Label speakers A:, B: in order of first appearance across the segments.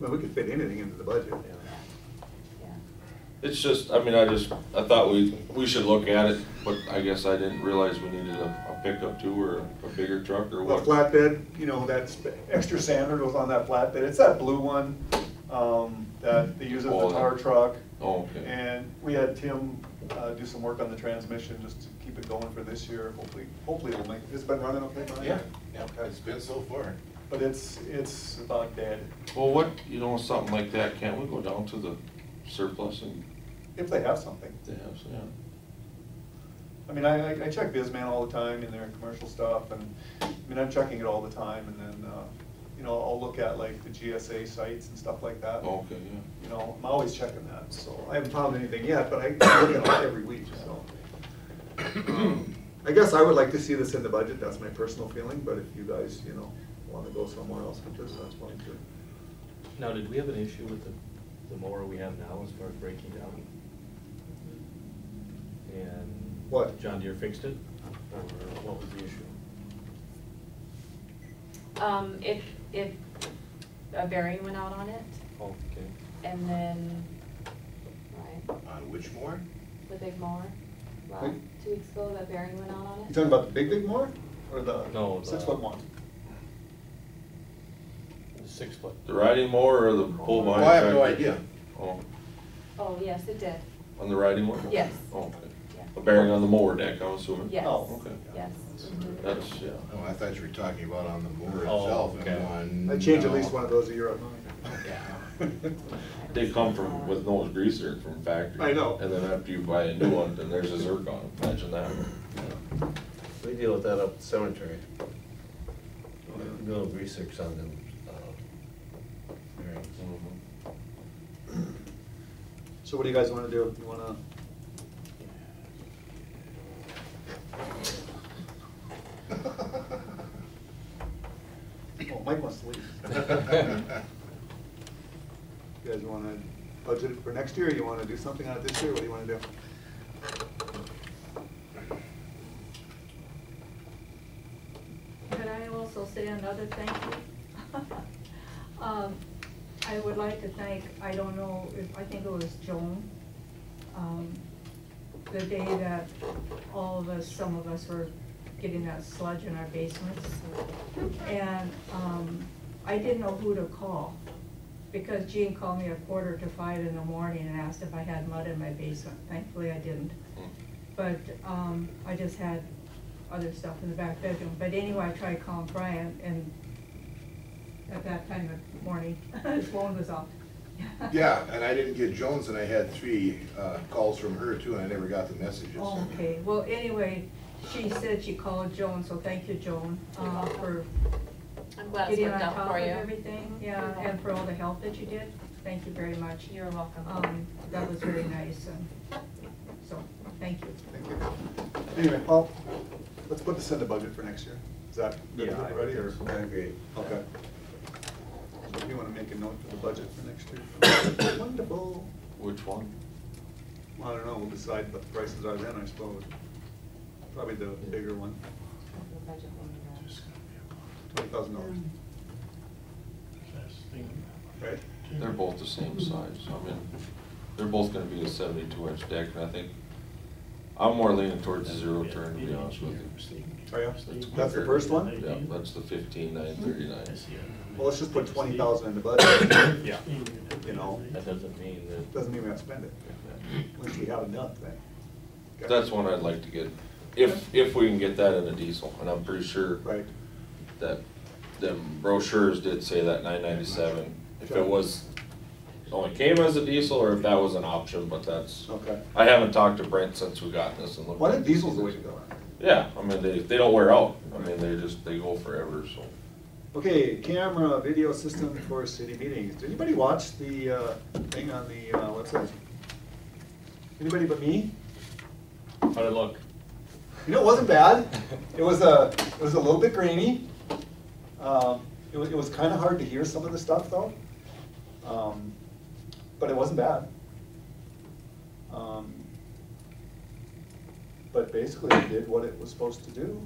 A: Well, we could fit anything into the budget.
B: Yeah.
C: It's just, I mean, I thought we should look at it, but I guess I didn't realize we needed a pickup too, or a bigger truck, or
A: Well,
C: what.
A: flatbed, you know, that's extra sander goes on that flatbed. It's that blue one, that they use as the tar truck.
C: Oh, okay.
A: And we had Tim, do some work on the transmission just to keep it going for this year. Hopefully it'll make, it's been running okay, Brian?
D: Yeah, it's been so far.
A: But it's about dead.
C: Well, what, you know, something like that, can't we go down to the surplus and
A: If they have something.
C: they have, yeah.
A: I mean, I check BizMan all the time in their commercial stuff, and, I mean, I'm checking it all the time, and then, you know, I'll look at like the GSA sites and stuff like that.
C: Oh, okay, yeah.
A: You know, I'm always checking that, so I haven't found anything yet, but I look at it every week, so. I guess I would like to see this in the budget, that's my personal feeling, but if you guys, you know, wanna go somewhere else with this, that's fine too.
E: Now, did we have an issue with the mower we have now as far as breaking down? And
A: What?
E: John Deere fixed it, or what was the issue?
B: If a bearing went out on it,
E: Oh, okay.
B: and then, right,
D: On which more?
B: the big mower, well,
A: Wait.
B: 2 weeks ago, that bearing went out on
A: You
B: it.
A: talking about the big mower, or the
E: No,
A: 6-foot one?
E: The 6-foot.
C: The riding mower or the pull
D: Well,
C: behind?
D: I have no
C: tractor?
D: idea.
C: Oh,
B: Oh, yes, it did,
C: on the riding one?
B: Yes.
C: Oh, okay.
B: yeah,
C: A bearing on the mower deck, I'm assuming?
B: yes,
A: Oh,
C: okay.
B: yes. Mhm.
C: That's, yeah.
D: Oh, I thought you were talking about on the mower
E: Oh,
D: itself.
E: okay.
D: And
A: I change at
D: no.
A: least one of those a year at mine.
C: They come with no greaser from factory.
A: I know.
C: And then after you buy a new one, then there's a Zerk on it, imagine that.
F: We deal with that up at the cemetery. No greasers on them. bearings.
A: So what do you guys wanna do? You wanna? Oh, Mike wants to leave. You guys wanna budget it for next year, or you wanna do something on it this year, what do you wanna do?
G: Could I also say another thank you? I would like to thank, I don't know, I think it was Joan, the day that all of us, some of us were getting that sludge in our basements. And I didn't know who to call, because Jean called me at 4:45 in the morning and asked if I had mud in my basement. Thankfully, I didn't. But I just had other stuff in the back bedroom. But anyway, I tried calling Brian, and at that time of morning, his phone was off.
D: Yeah, and I didn't get Jones, and I had 3 calls from her too, and I never got the messages.
G: Oh, okay, well, anyway, she said she called Joan, so thank you, Joan, for
B: I'm glad it's
G: getting
B: worked
G: on
B: out
G: top
B: for
G: of
B: you.
G: everything, yeah, and for all the help that you did. Thank you very much.
B: You're welcome.
G: That was very nice, and so, thank you.
A: Thank you. Anyway, well, let's put this in the budget for next year. Is that good
E: Yeah, I
A: already, or?
E: think
F: I agree.
A: Okay. So if you wanna make a note for the budget for next year. Wonderful.
C: Which one?
A: Well, I don't know, we'll decide what the prices are then, I suppose. Probably the bigger one,
B: The budget one,
A: $20,000. Right?
C: They're both the same size, I mean, they're both gonna be a 72-inch deck, and I think, I'm more leaning towards the 0 turn, to be honest with you.
A: Oh, yeah? That's the first one?
C: Yeah, that's the 15,939.
A: Well, let's just put 20,000 in the budget.
E: Yeah.
A: You know,
E: That doesn't mean that.
A: doesn't mean we have to spend it, unless we have enough, then. Okay.
C: That's one I'd like to get, if we can get that in a diesel, and I'm pretty sure
A: Right.
C: that them brochures did say that 997. If it was, only came as a diesel, or if that was an option, but that's,
A: Okay.
C: I haven't talked to Brent since we got this and looked.
A: Why
C: at
A: did
C: this.
A: diesels the way to go?
C: Yeah, I mean, they don't wear out, I mean, they go forever, so.
A: Okay, camera, video system for city meetings. Did anybody watch the thing on the website? Anybody but me?
E: How'd it look?
A: You know, it wasn't bad. It was a little bit grainy. It was kind of hard to hear some of the stuff though. But it wasn't bad. But basically it did what it was supposed to do.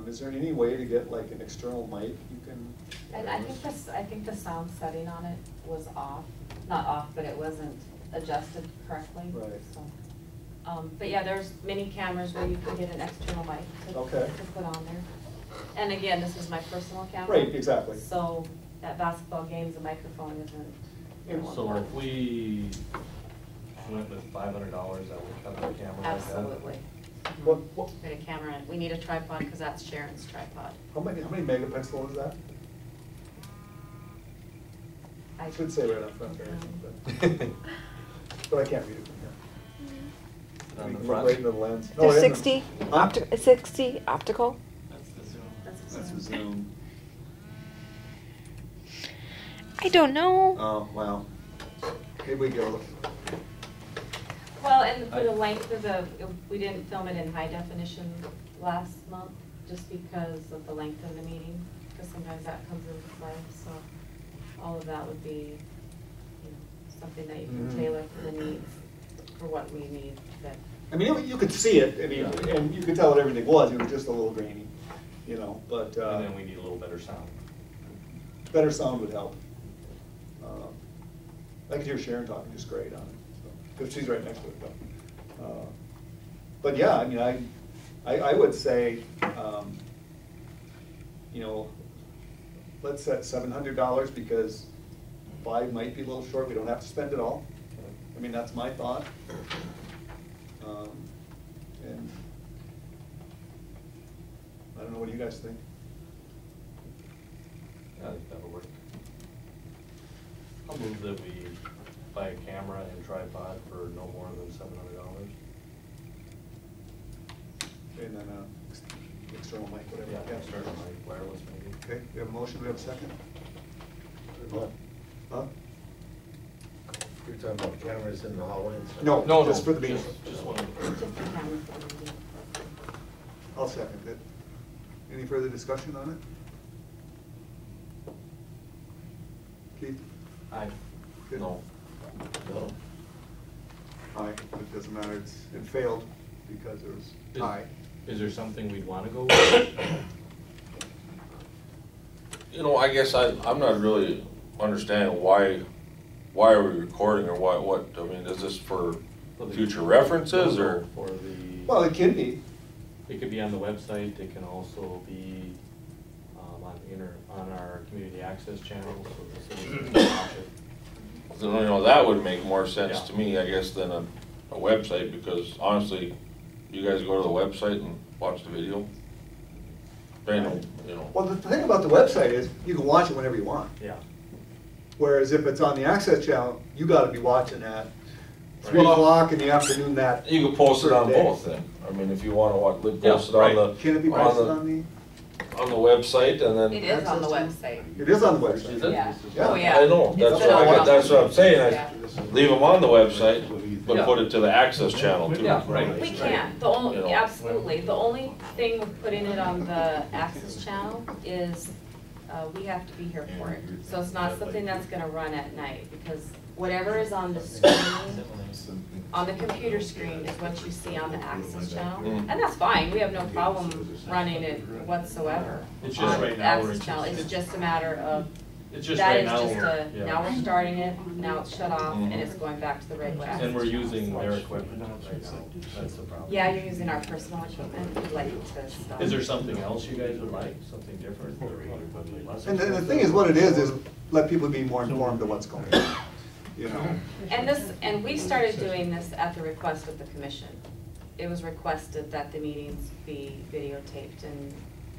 A: Is there any way to get like an external mic you can?
B: And I think the sound setting on it was off, not off, but it wasn't adjusted correctly.
A: Right.
B: So, but yeah, there's many cameras where you can get an external mic
A: Okay.
B: to put on there. And again, this is my personal camera.
A: Right, exactly.
B: So at basketball games, the microphone isn't, you know,
E: So
B: important.
E: if we went with $500, that would cover the camera like that?
B: Absolutely.
A: What,
B: Put a camera in. We need a tripod because that's Sharon's tripod.
A: how many megapixel is that?
B: I
A: I should say right up front there. But I can't read it from here.
E: On
A: You
E: the
A: can
E: front?
A: look right into the lens. No,
H: There's
A: it isn't.
H: 60,
A: Huh?
H: 60 optical.
E: That's the Zoom.
A: That's a zoom.
H: I don't know.
A: Oh, wow. Maybe we go.
B: Well, and for the length of we didn't film it in high definition last month, just because of the length of the meeting, because sometimes that comes into play, so all of that would be, you know, something that you can
A: Mhm.
B: tailor for the needs, for what we need that.
A: I mean, you could see it, I mean, and you could tell what everything was, it was just a little grainy, you know, but,
E: And then we need a little better sound.
A: better sound would help. I could hear Sharon talking just great on it, because she's right next to it, but yeah, I mean, I would say, you know, let's set $700 because 5 might be a little short, we don't have to spend it all. I mean, that's my thought. And I don't know, what do you guys think?
E: I think that'll work. I'll move that we buy a camera and tripod for no more than $700.
A: And then, external mic, whatever.
E: Yeah, external mic, wireless maybe.
A: Okay, we have a motion, we have a second? Huh?
F: You're talking about cameras in the hallway and stuff?
A: No, just for the meeting.
E: Just one.
B: Just the camera for the meeting.
A: I'll second it. Any further discussion on it? Keith?
E: Aye.
A: Good.
C: No.
F: No.
A: Aye, it doesn't matter, it failed because there was tie.
E: Is there something we'd wanna go with?
C: You know, I guess I'm not really understanding why are we recording, or what, I mean, is this for future references, or?
E: For the,
A: Well, it can be.
E: it could be on the website, it can also be on our community access channel, so the citizens can watch it.
C: You know, that would make more sense
E: Yeah.
C: to me, I guess, than a website, because honestly, you guys go to the website and watch the video? They know, you know.
A: Well, the thing about the website is, you can watch it whenever you want.
E: Yeah.
A: Whereas if it's on the access channel, you gotta be watching at 3
C: Well,
A: o'clock in the afternoon that.
C: You could post it on
A: certain day.
C: both then. I mean, if you wanna watch, post
E: Yeah,
C: it on
E: right.
C: the.
A: Can it be posted on
C: on the website, and then.
B: It is on the website.
A: It is on the website.
E: Is it?
B: Yeah.
A: Yeah.
B: Oh, yeah.
C: I know,
B: It's
C: that's
B: been
C: what
B: on
C: that's what I'm saying,
B: Yeah.
C: leave them on the website, but
E: Yeah.
C: put it to the access channel too.
E: Yeah, right.
B: We can, the only,
C: You know.
B: absolutely, the only thing with putting it on the access channel is, we have to be here for it. So it's not something that's gonna run at night, because whatever is on the screen, on the computer screen is what you see on the access channel.
C: Mm.
B: And that's fine, we have no problem running it whatsoever.
E: It's just
B: on
E: right
B: the
E: now we're
B: access channel. It's
E: just-
B: just a matter of,
E: It's just
B: that
E: right
B: is
E: now,
B: just a,
E: yeah.
B: now we're starting it, now it's shut off, and
C: Mhm.
B: it's going back to the regular access
E: And we're
B: channel.
E: using their equipment right now, that's the problem.
B: Yeah, you're using our personal equipment, we'd like to stop.
E: Is there something else you guys would like, something different? or less
A: And the
E: expensive?
A: thing is, what it is let people be more informed of what's going on, you know?
B: And we started doing this at the request of the commission. It was requested that the meetings be videotaped and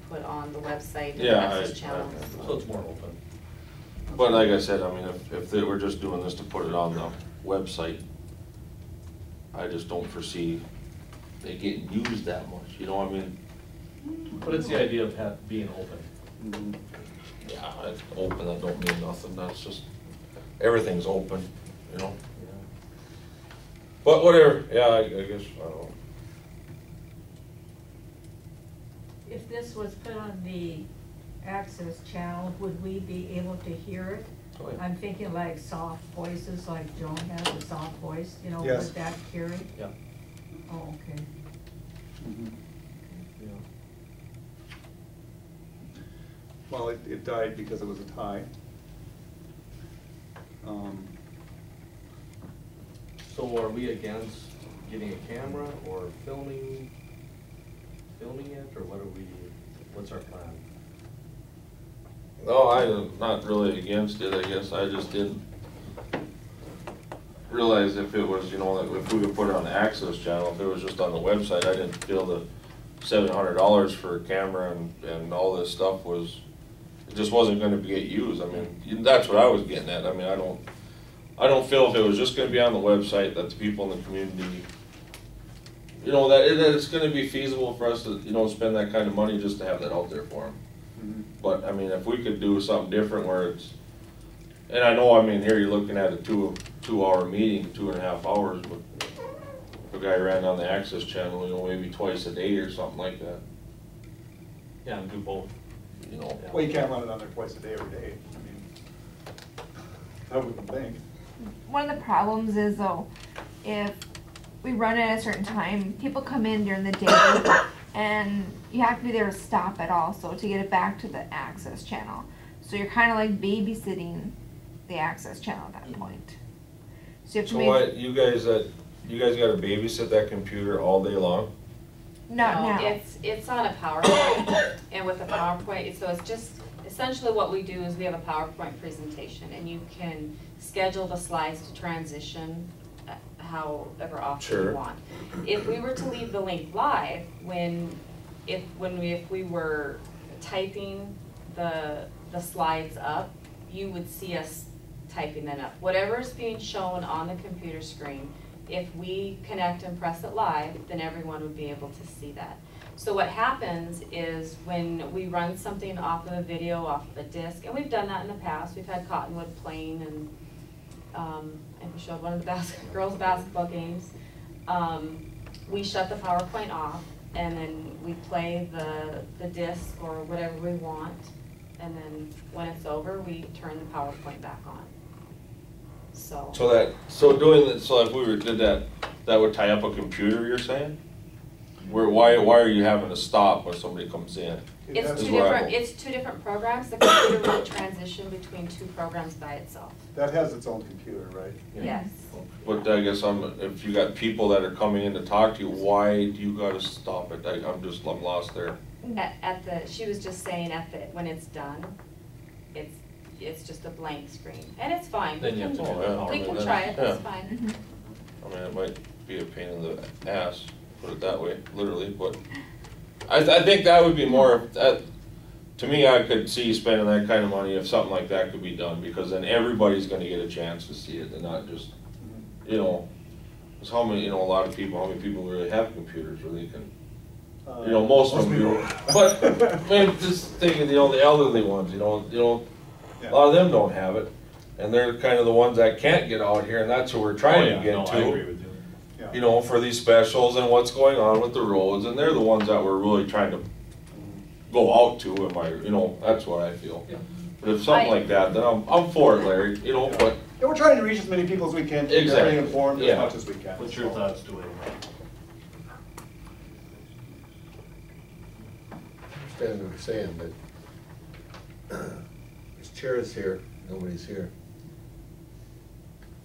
B: put on the website and
C: Yeah,
B: access channels.
E: So it's more open.
C: But like I said, I mean, if they were just doing this to put it on the website, I just don't foresee it getting used that much, you know what I mean?
E: But it's the idea of being open.
C: Yeah, it's open, that don't mean nothing, that's just, everything's open, you know? But whatever, yeah, I guess, I don't know.
G: If this was put on the access channel, would we be able to hear it?
C: Oh, yeah.
G: I'm thinking like soft voices, like Joan has a soft voice, you know,
A: Yes.
G: would that carry?
E: Yeah.
G: Oh, okay.
E: Yeah.
A: well, it died because it was a tie.
E: So are we against getting a camera or filming it, or what's our plan?
C: No, I'm not really against it, I guess, I just didn't realize if it was, you know, like if we could put it on the access channel, if it was just on the website, I didn't feel the $700 for a camera and all this stuff was, it just wasn't gonna get used. I mean, that's what I was getting at. I mean, I don't feel if it was just gonna be on the website that the people in the community, you know, that it's gonna be feasible for us to, you know, spend that kind of money just to have that out there for them.
A: Mhm.
C: But, I mean, if we could do something different where it's, and I know, I mean, here you're looking at a two-hour meeting, 2.5 hours, but if a guy ran on the access channel, you know, maybe twice a day or something like that,
E: Yeah, and do both.
C: you know.
A: Well, you can't run it on there twice a day every day, I mean, I wouldn't think.
H: One of the problems is though, if we run it at a certain time, people come in during the day and you have to be there to stop it also to get it back to the access channel. So you're kind of like babysitting the access channel at that point. So you have to
C: So
H: make,
C: what, you guys gotta babysit that computer all day long?
H: not
B: No,
H: now.
B: It's on a PowerPoint, and with a PowerPoint, so it's just, essentially what we do is we have a PowerPoint presentation, and you can schedule the slides to transition however often
C: Sure.
B: you want. If we were to leave the link live, if we were typing the slides up, you would see us typing them up. Whatever is being shown on the computer screen, if we connect and press it live, then everyone would be able to see that. So what happens is when we run something off of a video, off of a disc, and we've done that in the past, we've had Cottonwood playing and we showed one of the girls' basketball games. We shut the PowerPoint off and then we play the disc or whatever we want, and then when it's over, we turn the PowerPoint back on. So
C: So if we did that, that would tie up a computer, you're saying? Why are you having to stop when somebody comes in?
B: it's
C: That's
B: two
C: where I
B: different,
C: go.
B: it's two different programs. The computer will transition between two programs by itself.
A: That has its own computer, right?
B: Yes.
C: But I guess if you got people that are coming in to talk to you, why do you gotta stop it? I'm lost there.
B: She was just saying when it's done, it's just a blank screen, and it's fine.
E: Then you have to do the
B: We can
C: PowerPoint.
B: try it, that's
C: Yeah.
B: fine.
C: I mean, it might be a pain in the ass, put it that way, literally, but I think that would be more, to me, I could see spending that kind of money if something like that could be done, because then everybody's gonna get a chance to see it and not just, you know, 'cause how many people really have computers where they can, you know, most of them do. But, I mean, just thinking, you know, the elderly ones, you know, a lot of them don't have it, and they're kind of the ones that can't get out here, and that's what we're trying to get to.
E: I agree with you.
A: Yeah.
C: You know, for these specials and what's going on with the roads, and they're the ones that we're really trying to go out to, that's what I feel.
E: Yeah.
C: But if something like that, then I'm for it, Larry, you know, but,
A: Yeah, we're trying to reach as many people as we can, keep
C: Exactly.
A: everybody informed as
C: Yeah.
A: much as we can.
E: What's your
A: so.
E: thoughts, Dwayne?
F: I understand what you're saying, but there's chairs here, nobody's here.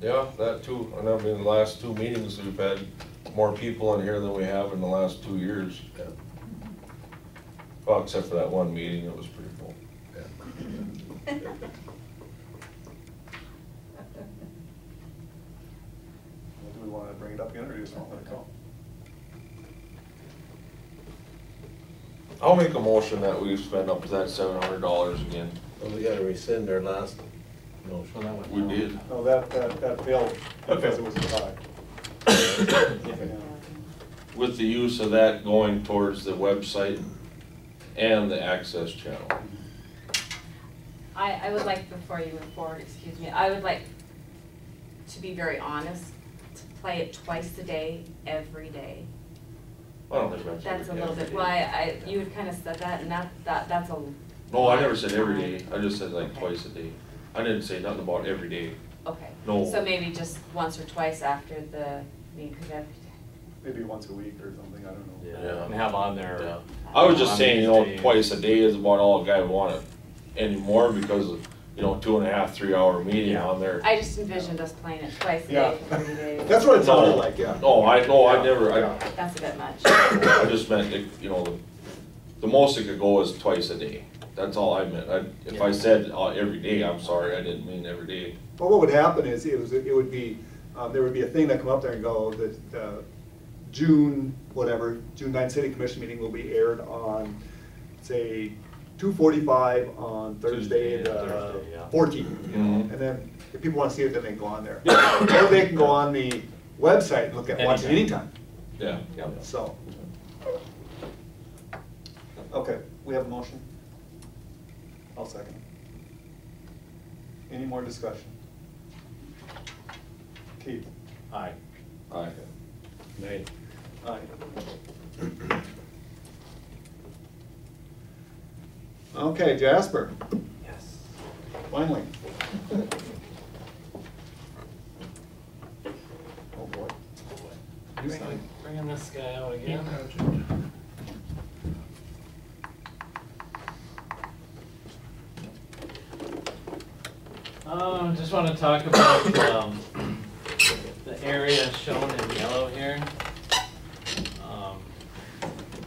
C: yeah, that too. And I mean, the last two meetings, we've had more people in here than we have in the last 2 years.
F: Yeah.
C: Well, except for that one meeting, it was pretty full.
F: Yeah.
A: Do we want to bring it up again, or do you just want to let it go?
C: I'll make a motion that we spend up to that $700 again.
F: Well, we gotta rescind our last motion.
E: Well, that went
C: We
E: down.
C: did.
A: No, that failed because it was a tie.
F: Okay.
C: With the use of that going towards the website and the access channel.
B: I would like, before you move forward, excuse me, I would like to be very honest, to play it twice a day, every day.
C: I don't think that's.
B: That's a
C: every
B: little
C: day.
B: bit, well, you had kind of said that, and that's a.
C: No, I never said every day,
B: time.
C: I just said like
B: Okay.
C: twice a day. I didn't say nothing about every day.
B: Okay.
C: No.
B: So maybe just once or twice after the meeting, because every day.
A: Maybe once a week or something, I don't know.
E: Yeah, and have on there.
C: I was just
E: on
C: saying,
E: these
C: you know,
E: days.
C: twice a day is about all a guy would want it. anymore because of, 2.5, 3 hour meeting on there.
B: I just envisioned us playing it twice a
A: Yeah.
B: day for 30 days.
A: That's what it sounded like, yeah.
C: No, I never,
B: That's a bit much.
C: I just meant, that, the most it could go is twice a day. That's all I meant. If I said every day, I'm sorry, I didn't mean every day.
A: Well, what would happen is, it would be, there would be a thing that come up there and go, that June 9th City Commission meeting will be aired on, say, 2:45 on Thursday,
E: Tuesday, Thursday, yeah.
A: 14th.
C: Mhm.
A: And then, if people wanna see it, then they can go on there. Or they can go on the website and look at, watch it anytime,
C: Yeah.
A: so. Okay, we have a motion? I'll second. Any more discussion? Keith?
E: Aye.
C: Aye.
F: Nay.
A: Aye. Okay, Jasper,
E: Yes.
A: finally. Oh, boy. You sign.
E: Bringing this guy out again. Just want to talk about the area shown in yellow here.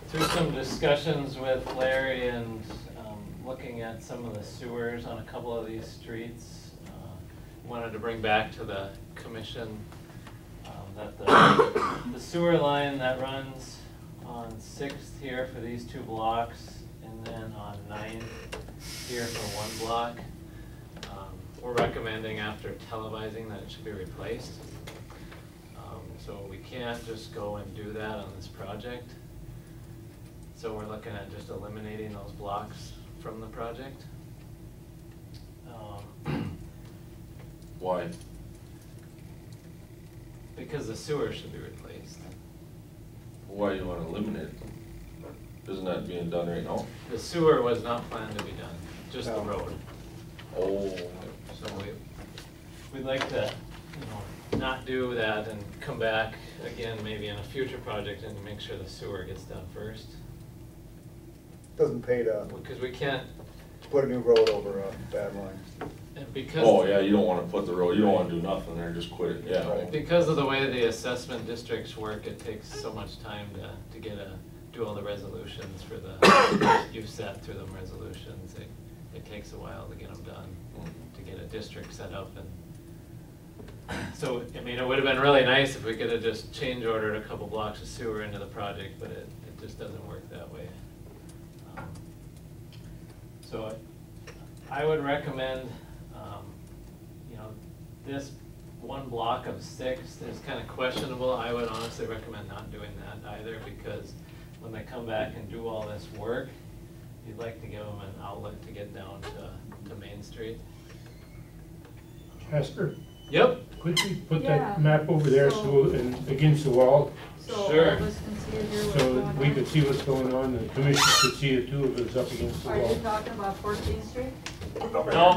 E: Through some discussions with Larry and looking at some of the sewers on a couple of these streets, wanted to bring back to the commission that the sewer line that runs on 6th here for these 2 blocks, and then on 9th here for 1 block, we're recommending after televising that it should be replaced. So we can't just go and do that on this project. So we're looking at just eliminating those blocks from the project.
C: Why?
E: Because the sewer should be replaced.
C: Why do you want to eliminate it? Isn't that being done right now?
E: The sewer was not planned to be done, just the
A: No.
E: road.
C: Oh.
E: So we'd like to, not do that and come back again, maybe in a future project and make sure the sewer gets done first.
A: Doesn't pay to
E: Because we can't,
A: put a new road over a bad line.
E: and because.
C: Oh, yeah, you don't want to put the road, you don't want to do nothing there, just quit it, yeah.
A: Right.
E: Because of the way the assessment districts work, it takes so much time to do all the resolutions for the, you've sat through them resolutions. It takes a while to get them done, to get a district set up. And so, I mean, it would have been really nice if we could have just change ordered a couple blocks of sewer into the project, but it just doesn't work that way. So I would recommend, this 1 block of 6 is kind of questionable. I would honestly recommend not doing that either, because when they come back and do all this work, you'd like to give them an outlet to get down to Main Street.
I: Jasper,
E: Yep.
I: could you put
G: Yeah.
I: that map over there so, and against the wall,
G: So all
E: Sure.
G: of us can see it here, what's
I: so
G: going
I: we
G: on?
I: could see what's going on, the commission could see it too if it's up against the
G: Are you
I: wall?
G: talking about 14th Street?
E: No, we're
B: No.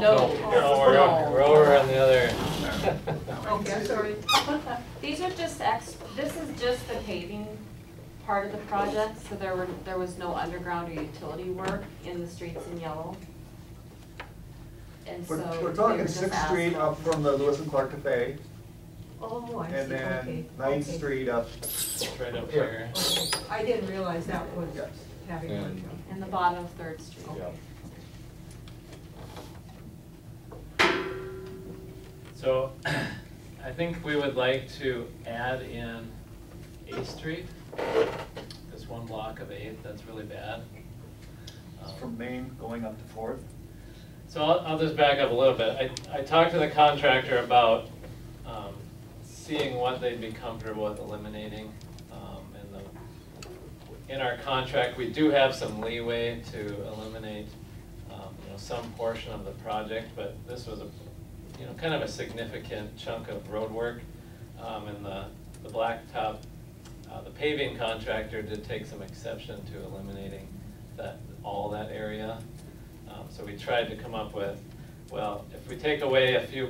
E: over on the other.
G: Okay, I'm sorry.
B: These are just this is just the paving part of the project, so there was no underground or utility work in the streets in yellow. And so.
A: We're
B: they
A: talking
B: were just
A: 6th Street
B: asphalt.
A: up from the Lewis and Clark Cafe,
G: Oh, I see,
A: and
G: okay.
A: then 9th
G: okay.
A: Street up.
E: Right up
A: Here.
E: here.
G: Okay. I didn't realize that was
A: Yes.
G: having
C: Yeah.
G: work done.
B: And the bottom of 3rd Street.
E: Yeah. So, I think we would like to add in 8th Street, this 1 block of 8th, that's really bad.
A: From Main going up to 4th.
E: So I'll just back up a little bit. I talked to the contractor about seeing what they'd be comfortable with eliminating. In our contract, we do have some leeway to eliminate some portion of the project, but this was kind of a significant chunk of road work. And the blacktop, the paving contractor did take some exception to eliminating all that area. So we tried to come up with, well, if we take away a few,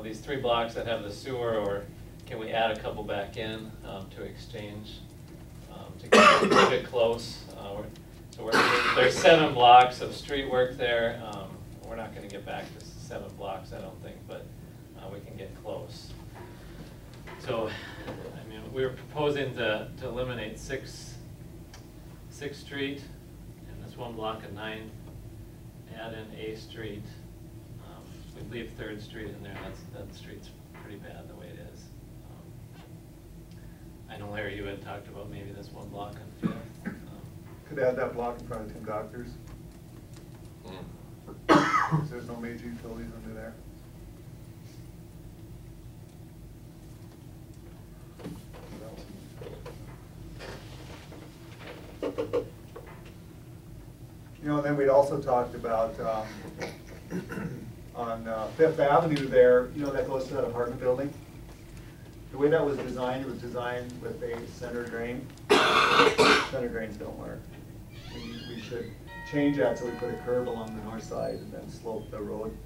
E: these 3 blocks that have the sewer, or can we add a couple back in to exchange, to keep it close. So there's 7 blocks of street work there, gonna get back to 7 blocks, I don't think, but we can get close. So, I mean, we were proposing to eliminate 6th Street, and this 1 block of 9, add in A Street. We'd leave 3rd Street in there, that street's pretty bad the way it is. I know, Larry, you had talked about maybe this 1 block on 5th.
A: Could add that block in front of Tim Doctor's. There's no major utilities under there. You know, then we'd also talked about, on 5th Avenue there, you know, that goes to that apartment building. The way that was designed, it was designed with a center drain. Center drains don't work. We should change that so we put a curb along the north side and then slope the road.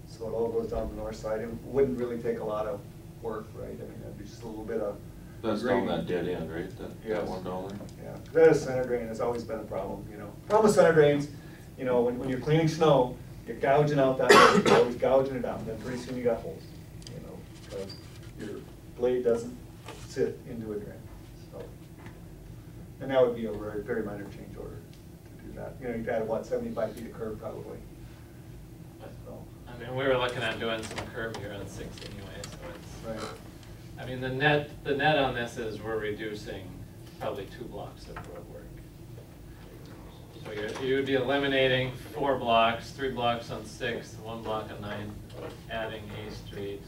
A: So it all goes down the north side. It wouldn't really take a lot of work, right? I mean, that'd be just a little bit of.
C: That's down that dead end, right? That
A: Yes.
C: one down there?
A: Yeah, that is center drain, it's always been a problem, you know. Problem with center drains, you know, when you're cleaning snow, you're gouging out that, you're always gouging it out, then pretty soon you got holes, you know, because your blade doesn't sit into a drain, so. And that would be a very, very minor change order to do that. You know, you'd add, what, 75 feet of curb probably. So,
E: I mean, we were looking at doing some curb here on 6th anyway, so it's.
A: right.
E: I mean, the net on this is we're reducing probably 2 blocks of road work. So you would be eliminating 4 blocks, 3 blocks on 6th, 1 block on 9, adding A Street,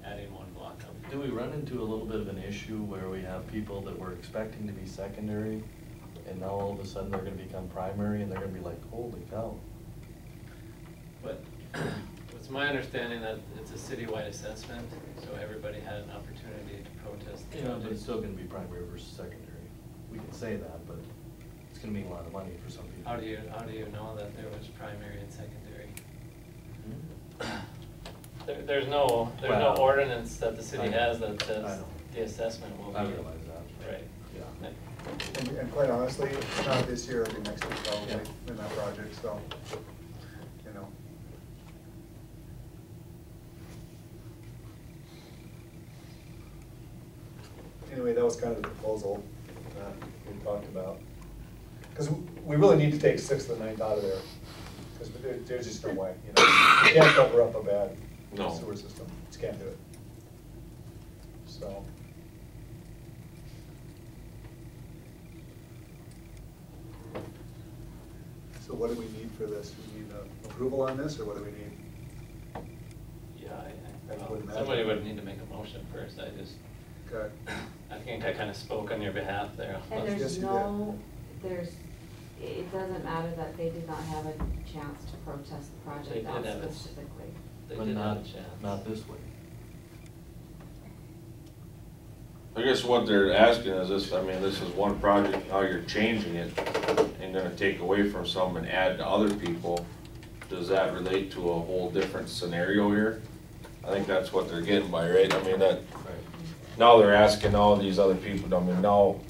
E: adding 1 block up.
J: Do we run into a little bit of an issue where we have people that we're expecting to be secondary, and now all of a sudden they're gonna become primary, and they're gonna be like, holy cow?
E: But it's my understanding that it's a citywide assessment, so everybody had an opportunity to protest.
J: Yeah, but it's still gonna be primary versus secondary. We can say that, but it's gonna mean a lot of money for some people.
E: How do you know that there was primary and secondary?
J: Hmm?
E: There's no
J: Well,
E: ordinance that the city
J: I know.
E: has that
J: I
E: says
J: know.
E: the assessment will be.
J: I realize that.
E: Right.
J: Yeah.
A: And quite honestly, it's not this year, it'll be next year probably
J: Yeah.
A: in that project, so, you know. Anyway, that was kind of the proposal that we talked about. Because we really need to take 6th and 9th out of there, because there's just no way, you know. You can't cover up a bad
C: No.
A: sewer system, just can't do it. So. So what do we need for this? Do we need approval on this, or what do we need?
E: Yeah,
A: I would imagine.
E: somebody would need to make a motion first.
A: Okay.
E: I think I kind of spoke on your behalf there.
B: And
A: Yes,
B: there's
A: you
B: no, it doesn't matter that they did not have a chance to protest the
E: They
B: project
E: did
B: out
E: have it.
B: specifically.
E: They
J: But
E: did have a
J: not,
E: chance.
J: not this way.
C: I guess what they're asking is this, I mean, this is one project, how you're changing it and gonna take away from some and add to other people. Does that relate to a whole different scenario here? I think that's what they're getting by, right? I mean, that, now they're asking all these other people, I mean, now,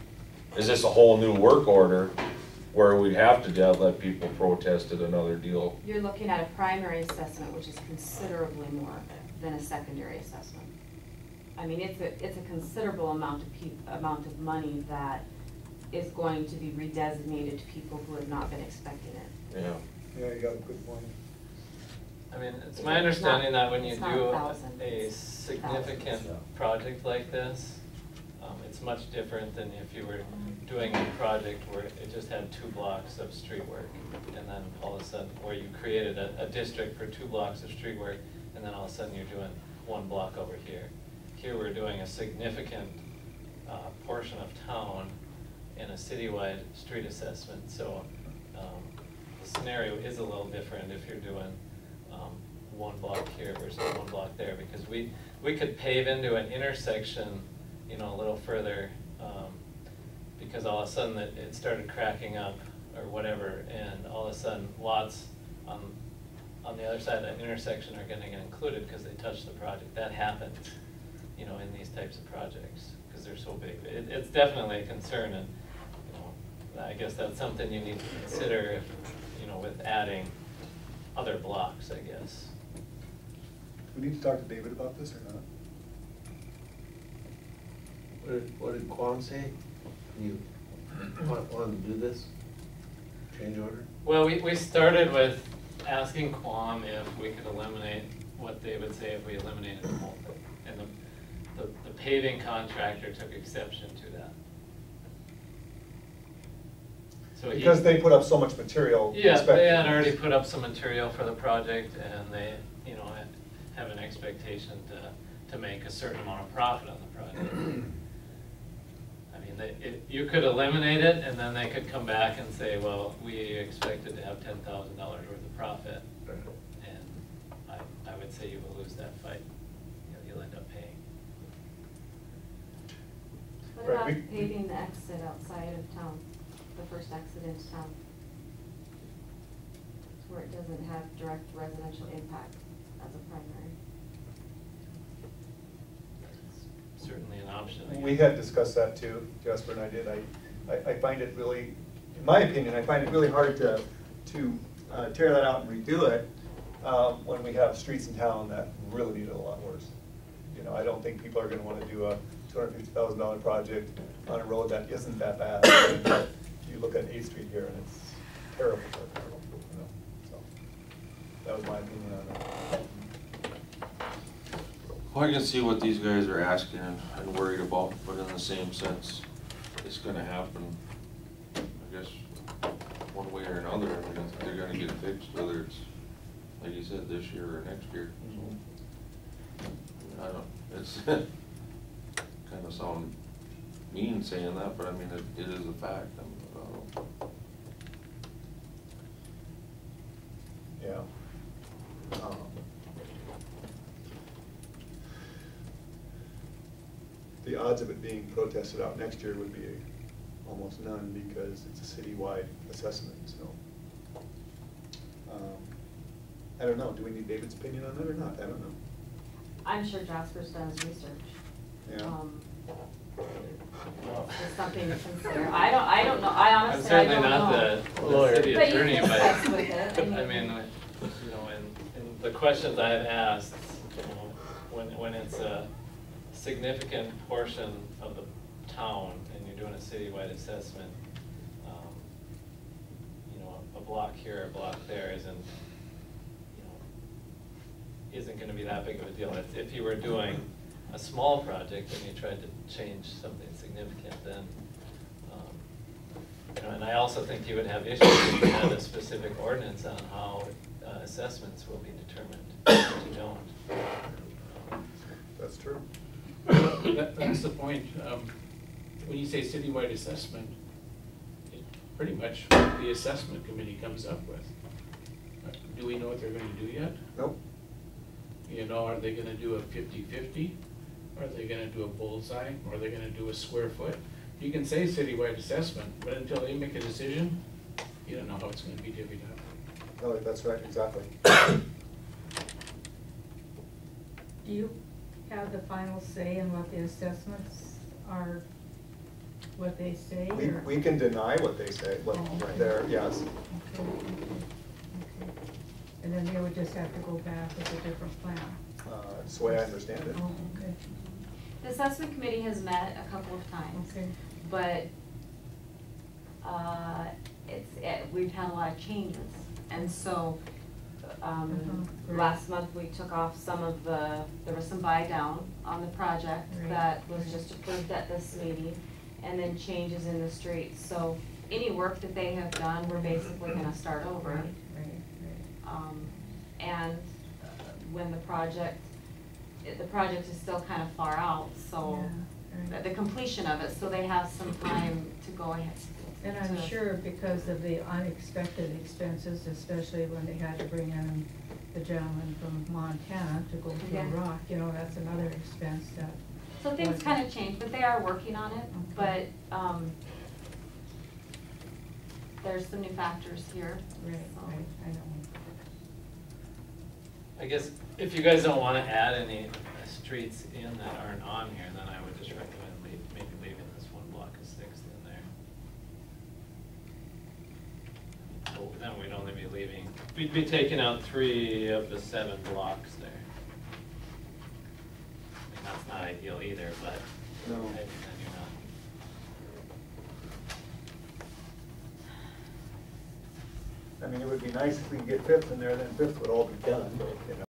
C: is this a whole new work order where we'd have to let people protest it, another deal?
B: You're looking at a primary assessment, which is considerably more than a secondary assessment. I mean, it's a considerable amount of money that is going to be redesignated to people who have not been expecting it.
C: Yeah.
A: Yeah, you got a good point.
E: I mean, it's my understanding that when you
B: It's not
E: do
B: thousands,
E: a
B: it's
E: significant
J: thousands.
E: project like this, it's much different than if you were doing a project where it just had 2 blocks of street work, and then all of a sudden, where you created a district for 2 blocks of street work, and then all of a sudden you're doing 1 block over here. Here we're doing a significant portion of town in a citywide street assessment, so the scenario is a little different if you're doing 1 block here versus 1 block there, because we could pave into an intersection, you know, a little further, because all of a sudden it started cracking up or whatever, and all of a sudden lots on the other side of that intersection are gonna get included because they touch the project. That happens, you know, in these types of projects, because they're so big. It's definitely a concern, and, you know, I guess that's something you need to consider if, you know, with adding other blocks, I guess.
A: We need to talk to David about this or not?
F: What did Quam say? You want to do this? Change order?
E: Well, we started with asking Quam if we could eliminate what they would say if we eliminated the whole thing. And the paving contractor took exception to that. So
A: Because they put up so much material.
E: yeah, they
A: expected.
E: had already put up some material for the project, and they, you know, have an expectation to make a certain amount of profit on the project. I mean, you could eliminate it, and then they could come back and say, well, we expected to have $10,000 worth of profit, and I would say you will lose that fight. You know, you'll end up paying.
B: What
A: Right,
B: about
A: we-
B: paving the exit outside of town, the first exit into town? Where it doesn't have direct residential impact as a primary.
E: It's certainly an option. I
A: We
E: guess.
A: had discussed that too, Jasper and I did. I find it really, in my opinion, I find it really hard to tear that out and redo it when we have streets in town that really need it a lot worse. You know, I don't think people are gonna wanna do a $250,000 project on a road that isn't that bad. You look at 8th Street here and it's terrible, you know, so that was my opinion on that.
C: Well, I can see what these guys are asking and worried about, but in the same sense, it's gonna happen, I guess, one way or another. I mean, they're gonna get fixed, whether it's, like you said, this year or next year. I don't, it's kind of sound mean saying that, but I mean, it is a fact. I mean, I don't know.
A: Yeah. The odds of it being protested out next year would be almost none because it's a citywide assessment, so. I don't know, do we need David's opinion on that or not? I don't know.
B: I'm sure Jasper's done his research.
A: Yeah.
B: It's something to consider. I don't know, I
E: I'm
B: honestly, I
E: certainly
B: don't know.
E: not the
F: Lawyer.
E: city
B: But you
E: attorney,
B: can
E: but,
B: discuss with it.
E: I mean, you know, in the questions I have asked, you know, when it's a significant portion of the town and you're doing a citywide assessment, you know, a block here, a block there isn't gonna be that big of a deal. If you were doing a small project and you tried to change something significant, then, you know, and I also think you would have issues if you had a specific ordinance on how assessments will be determined, if you don't.
A: That's true.
K: That's the point. When you say citywide assessment, it's pretty much what the assessment committee comes up with. Do we know what they're gonna do yet?
A: Nope.
K: You know, are they gonna do a 50-50? Are they gonna do a bullseye? Or are they gonna do a square foot? You can say citywide assessment, but until they make a decision, you don't know how it's gonna be divvied up.
A: No, that's right, exactly.
G: Do you have the final say in what the assessments are, what they say, or?
A: We can deny what they say, what
G: Oh, okay.
A: they're, yes.
G: Okay. And then they would just have to go back with a different plan.
A: That's the way I understand it.
G: Oh, okay,
B: The assessment committee has met a couple of times,
G: okay.
B: but we've had a lot of changes. And so,
G: Right.
B: last month we took off some of there was some buy down on the project
G: Right,
B: that was
G: right.
B: just approved at this meeting, and then changes in the streets. So any work that they have done, we're basically gonna start over.
G: Right, right.
B: And when the project is still kind of far out, so
G: Yeah, right.
B: the completion of it, so they have some time to go ahead.
G: And I'm sure because of the unexpected expenses, especially when they had to bring in the gentleman from Montana to go through
B: Yeah.
G: rock, you know, that's another expense that.
B: So things kind of changed, but they are working on it, but, there's some new factors here.
G: Right,
B: so.
G: right, I know.
E: I guess if you guys don't wanna add any streets in that aren't on here, then I would just recommend maybe leaving this one block of 6 in there. So then we'd only be leaving We'd be taking out 3 of the 7 blocks there. I mean, that's not ideal either, but
A: No.
E: maybe then you're not.
A: I mean, it would be nice if we could get Fifth in there, then Fifth would all be done, but, you know.